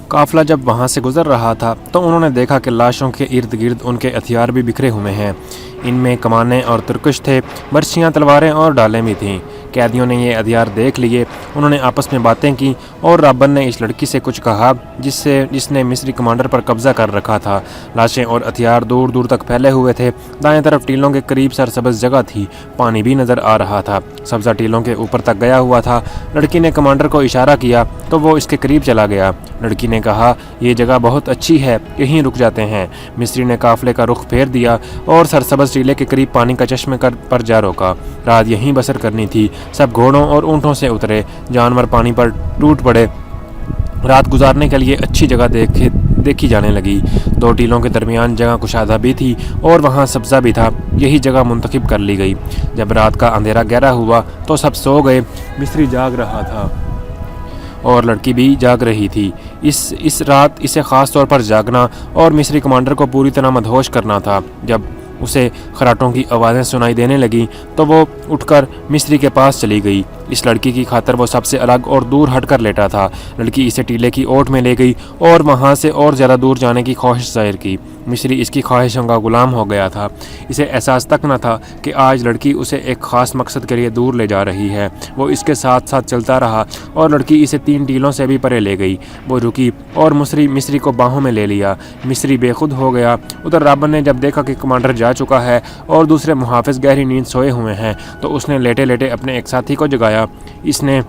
قافلہ جب وہاں سے گزر رہا تھا تو انہوں نے دیکھا کہ لاشوں کے ارد گرد ان کے ہتھیار بھی بکھرے ہوئے ہیں۔ ان میں کمانیں اور ترکش تھے، برچیاں، تلواریں اور ڈالیں بھی تھیں۔ قیدیوں نے یہ ہتھیار دیکھ لیے، انہوں نے آپس میں باتیں کی اور رابن نے اس لڑکی سے کچھ کہا جس نے مصری کمانڈر پر قبضہ کر رکھا تھا۔ لاشیں اور ہتھیار دور دور تک پھیلے ہوئے تھے۔ دائیں طرف ٹیلوں کے قریب سرسبز جگہ تھی، پانی بھی نظر آ رہا تھا، سبزہ ٹیلوں کے اوپر تک گیا ہوا تھا۔ لڑکی نے کمانڈر کو اشارہ کیا تو وہ اس کے قریب چلا گیا۔ لڑکی نے کہا، یہ جگہ بہت اچھی ہے، یہیں رک جاتے ہیں۔ مصری نے قافلے کا رخ پھیر دیا اور سرسبز ٹیلے کے قریب پانی کا چشمے پر جا روکا۔ رات یہیں بسر کرنی تھی۔ سب گھوڑوں اور اونٹوں سے اترے، جانور پانی پر ٹوٹ پڑے۔ رات گزارنے کے لیے اچھی جگہ دیکھی جانے لگی۔ دو ٹیلوں کے درمیان جگہ کشادہ بھی تھی اور وہاں سبزہ بھی تھا، یہی جگہ منتخب کر لی گئی۔ جب رات کا اندھیرا گہرا ہوا تو سب سو گئے۔ مصری جاگ رہا تھا اور لڑکی بھی جاگ رہی تھی۔ اس رات اسے خاص طور پر جاگنا اور مصری کمانڈر کو پوری طرح مدہوش کرنا تھا۔ جب اسے خراٹوں کی آوازیں سنائی دینے لگیں تو وہ اٹھ کر مصری کے پاس چلی گئی۔ اس لڑکی کی خاطر وہ سب سے الگ اور دور ہٹ کر لیٹا تھا۔ لڑکی اسے ٹیلے کی اوٹ میں لے گئی اور وہاں سے اور زیادہ دور جانے کی خواہش ظاہر کی۔ مصری اس کی خواہشوں کا غلام ہو گیا تھا۔ اسے احساس تک نہ تھا کہ آج لڑکی اسے ایک خاص مقصد کے لیے دور لے جا رہی ہے۔ وہ اس کے ساتھ ساتھ چلتا رہا اور لڑکی اسے 3 ٹیلوں سے بھی پرے لے گئی۔ وہ رکی اور مصری کو باہوں میں لے لیا۔ مصری بے خود ہو گیا۔ ادھر رابن نے جب دیکھا کہ کمانڈر جا چکا ہے اور دوسرے محافظ گہری نیند سوئے ہوئے ہیں تو اس نے لیٹے لیٹے اپنے ایک ساتھی کو جگایا، اس نے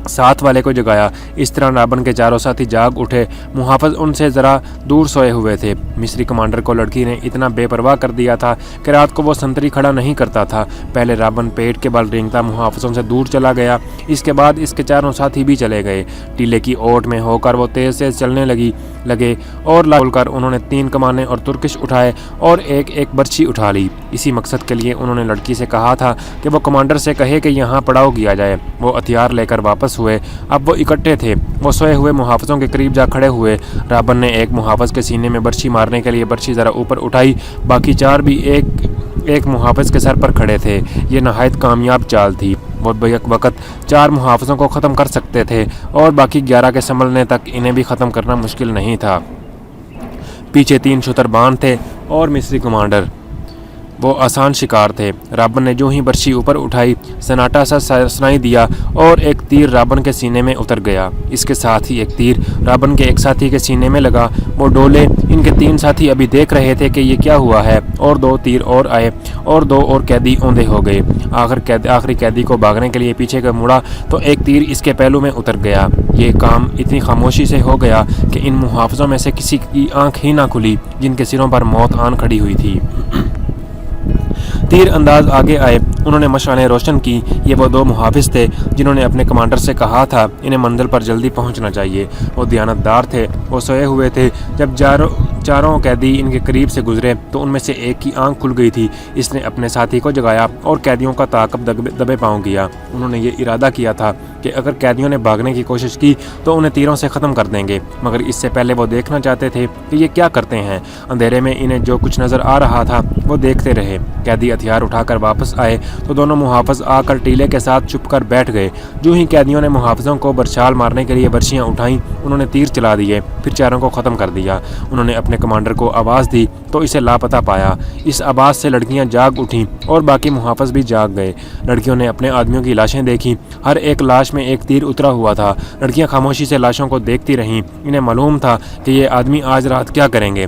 ساتھ والے کو جگایا۔ اس طرح رابن کے چاروں ساتھی جاگ اٹھے۔ محافظ ان سے ذرا دور سوئے ہوئے تھے۔ مصری کمانڈر کو لڑکی نے اتنا بے پرواہ کر دیا تھا کہ رات کو وہ سنتری کھڑا نہیں کرتا تھا۔ پہلے رابن پیٹ کے بل رینگتا محافظوں سے دور چلا گیا، اس کے بعد اس کے چاروں ساتھی بھی چلے گئے۔ ٹیلے کی اوٹ میں ہو کر وہ تیز تیز چلنے لگے اور کھول کر انہوں نے 3 کمانیں اور ترکش اٹھائے اور ایک برچھی اٹھا لی۔ اسی مقصد کے لیے انہوں نے لڑکی سے کہا تھا کہ وہ کمانڈر سے کہے کہ یہاں پڑاؤ کیا جائے۔ وہ ہتھیار لے کر واپس ہوئے۔ اب وہ اکٹھے تھے۔ وہ سوئے ہوئے محافظوں کے قریب جا کھڑے ہوئے۔ رابن نے ایک محافظ کے سینے میں برچھی مارنے کے لیے برچھی ذرا اوپر اٹھائی، باقی 4 بھی ایک محافظ کے سر پر کھڑے تھے۔ یہ نہایت کامیاب چال تھی۔ وہ بیک وقت 4 محافظوں کو ختم کر سکتے تھے اور باقی 11 کے سنبھلنے تک انہیں بھی ختم کرنا مشکل نہیں تھا۔ پیچھے 3 شتربان تھے اور مصری کمانڈر۔ وہ آسان شکار تھے۔ رابن نے جو ہی برچھی اوپر اٹھائی، سناٹا سا سنائی دیا اور ایک تیر رابن کے سینے میں اتر گیا۔ اس کے ساتھ ہی ایک تیر رابن کے ایک ساتھی کے سینے میں لگا۔ وہ ڈولے۔ ان کے 3 ساتھی ابھی دیکھ رہے تھے کہ یہ کیا ہوا ہے اور 2 تیر اور آئے اور 2 اور قیدی اوندے ہو گئے۔ آخری قیدی کو بھاگنے کے لیے پیچھے کا مڑا تو ایک تیر اس کے پہلو میں اتر گیا۔ یہ کام اتنی خاموشی سے ہو گیا کہ ان محافظوں میں سے کسی کی آنکھ ہی نہ کھلی جن کے سروں پر موت آن کھڑی ہوئی تھی۔ تیر انداز آگے آئے، انہوں نے مشعلیں روشن کی۔ یہ وہ 2 محافظ تھے جنہوں نے اپنے کمانڈر سے کہا تھا انہیں منزل پر جلدی پہنچنا چاہیے۔ وہ دیانتدار تھے۔ وہ سوئے ہوئے تھے۔ جب چاروں قیدی ان کے قریب سے گزرے تو ان میں سے ایک کی آنکھ کھل گئی تھی۔ اس نے اپنے ساتھی کو جگایا اور قیدیوں کا تعاقب دبے پاؤں کیا۔ انہوں نے یہ ارادہ کیا تھا کہ اگر قیدیوں نے بھاگنے کی کوشش کی تو انہیں تیروں سے ختم کر دیں گے، مگر اس سے پہلے وہ دیکھنا چاہتے تھے کہ یہ کیا کرتے ہیں۔ اندھیرے میں انہیں جو کچھ نظر آ رہا تھا وہ دیکھتے رہے۔ قیدی ہتھیار اٹھا کر واپس آئے تو دونوں محافظ آ کر ٹیلے کے ساتھ چھپ کر بیٹھ گئے۔ جو ہی قیدیوں نے محافظوں کو برچھال مارنے کے لیے برچیاں اٹھائیں، انہوں نے تیر چلا دیے، پھر چاروں کو ختم کر دیا۔ انہوں نے اپنے کمانڈر کو آواز دی تو اسے لاپتہ پایا۔ اس آواز سے لڑکیاں جاگ اٹھیں اور باقی محافظ بھی جاگ گئے۔ لڑکیوں نے اپنے آدمیوں کی لاشیں دیکھیں، ہر ایک لاش میں ایک تیر اترا ہوا تھا۔ لڑکیاں خاموشی سے لاشوں کو دیکھتی رہیں۔ انہیں معلوم تھا کہ یہ آدمی آج رات کیا کریں گے۔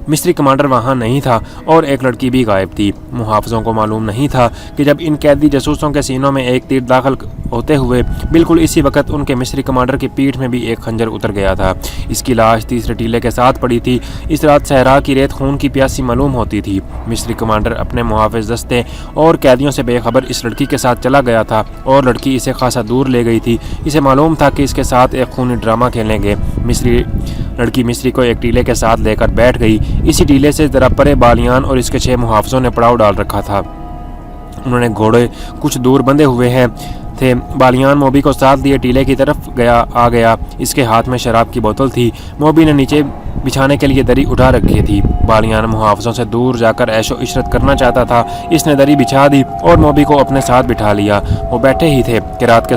مصری کمانڈر وہاں نہیں تھا اور ایک لڑکی بھی غائب تھی۔ محافظوں کو معلوم نہیں تھا کہ جب ان قیدی جاسوسوں کے سینوں میں ایک تیر داخل ہوتے ہوئے بالکل اسی وقت ان کے مصری کمانڈر کی پیٹھ میں بھی ایک خنجر اتر گیا تھا۔ اس کی لاش تیسرے ٹیلے کے ساتھ پڑی تھی۔ اس رات صحرا کی ریت خون کی پیاسی معلوم ہوتی تھی۔ مصری کمانڈر اپنے محافظ دستے اور قیدیوں سے بے خبر اس لڑکی کے ساتھ چلا گیا تھا اور لڑکی اسے خاصا دور لے گئی تھی۔ اسے معلوم تھا کہ اس کے ساتھ ایک خونی ڈرامہ کھیلیں گے۔ لڑکی مصری کو ایک ٹیلے کے ساتھ لے کر بیٹھ گئی۔ اسی ٹیلے سے ذرا پرے بالیان اور اس کے 6 محافظوں نے پڑاؤ ڈال رکھا تھا۔ انہوں نے گھوڑے کچھ دور بندھے ہوئے تھے۔ بالیان موبی کو ساتھ لیے ٹیلے کی طرف آ گیا۔ اس کے ہاتھ میں شراب کی بوتل تھی۔ موبی نے نیچے بچھانے کے لیے دری اٹھا رکھی تھی۔ بالیان محافظوں سے دور جا کر عیش و عشرت کرنا چاہتا تھا۔ اس نے دری بچھا دی اور موبی کو اپنے ساتھ بٹھا لیا۔ وہ بیٹھے ہی تھے کہ رات کے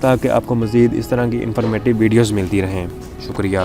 تاکہ آپ کو مزید اس طرح کی انفارمیٹیو ویڈیوز ملتی رہیں. شکریہ.